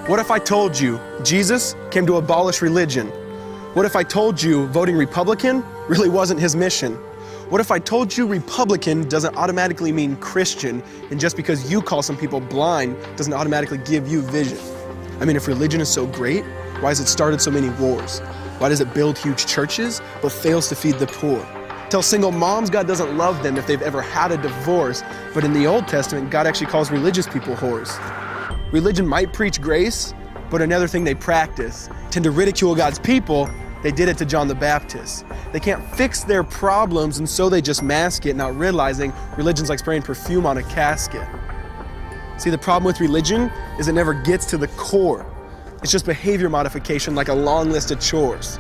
What if I told you Jesus came to abolish religion? What if I told you voting Republican really wasn't his mission? What if I told you Republican doesn't automatically mean Christian, and just because you call some people blind doesn't automatically give you vision? I mean, if religion is so great, why has it started so many wars? Why does it build huge churches but fails to feed the poor? Tell single moms God doesn't love them if they've ever had a divorce, but in the Old Testament, God actually calls religious people whores. Religion might preach grace, but another thing they practice, tend to ridicule God's people. They did it to John the Baptist. They can't fix their problems, and so they just mask it, not realizing religion's like spraying perfume on a casket. See, the problem with religion is it never gets to the core. It's just behavior modification, like a long list of chores.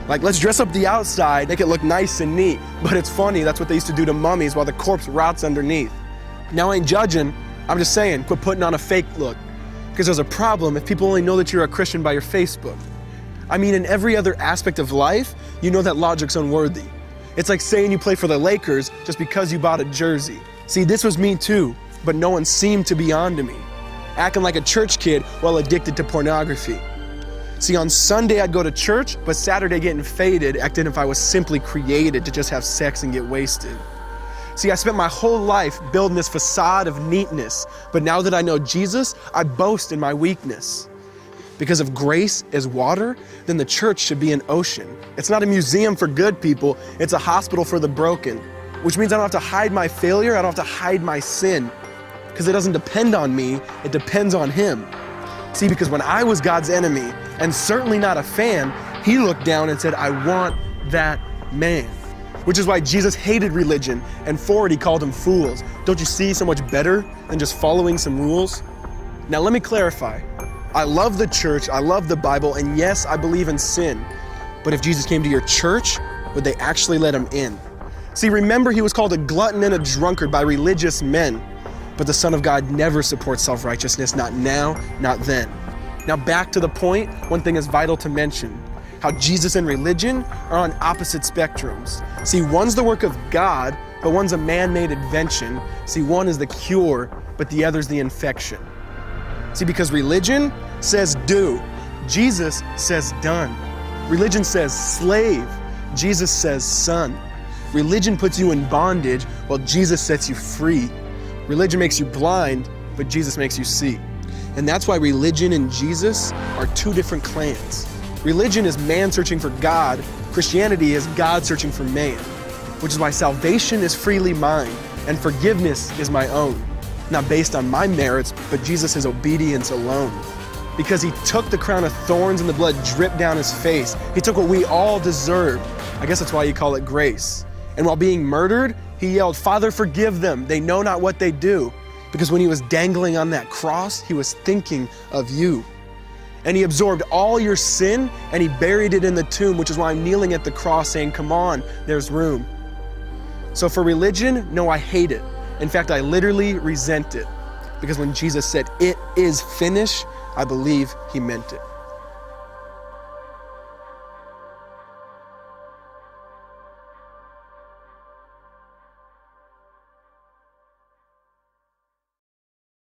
Like, let's dress up the outside, make it look nice and neat. But it's funny, that's what they used to do to mummies while the corpse rots underneath. Now, I ain't judging, I'm just saying, quit putting on a fake look. Because there's a problem if people only know that you're a Christian by your Facebook. I mean, in every other aspect of life, you know that logic's unworthy. It's like saying you play for the Lakers just because you bought a jersey. See, this was me too, but no one seemed to be on to me. Acting like a church kid while addicted to pornography. See, on Sunday I'd go to church, but Saturday getting faded, acting if I was simply created to just have sex and get wasted. See, I spent my whole life building this facade of neatness, but now that I know Jesus, I boast in my weakness. Because if grace is water, then the church should be an ocean. It's not a museum for good people, it's a hospital for the broken. Which means I don't have to hide my failure, I don't have to hide my sin. Because it doesn't depend on me, it depends on Him. See, because when I was God's enemy, and certainly not a fan, He looked down and said, I want that man. Which is why Jesus hated religion, and for it He called them fools. Don't you see so much better than just following some rules? Now let me clarify. I love the church, I love the Bible, and yes, I believe in sin. But if Jesus came to your church, would they actually let Him in? See, remember He was called a glutton and a drunkard by religious men. But the Son of God never supports self-righteousness, not now, not then. Now back to the point, one thing is vital to mention. How Jesus and religion are on opposite spectrums. See, one's the work of God, but one's a man-made invention. See, one is the cure, but the other's the infection. See, because religion says do, Jesus says done. Religion says slave, Jesus says son. Religion puts you in bondage, while Jesus sets you free. Religion makes you blind, but Jesus makes you see. And that's why religion and Jesus are two different clans. Religion is man searching for God. Christianity is God searching for man. Which is why salvation is freely mine, and forgiveness is my own. Not based on my merits, but Jesus' obedience alone. Because He took the crown of thorns and the blood dripped down His face. He took what we all deserved. I guess that's why you call it grace. And while being murdered, He yelled, Father, forgive them. They know not what they do. Because when He was dangling on that cross, He was thinking of you. And He absorbed all your sin and He buried it in the tomb, which is why I'm kneeling at the cross saying, come on, there's room. So for religion, no, I hate it. In fact, I literally resent it. Because when Jesus said, it is finished, I believe He meant it.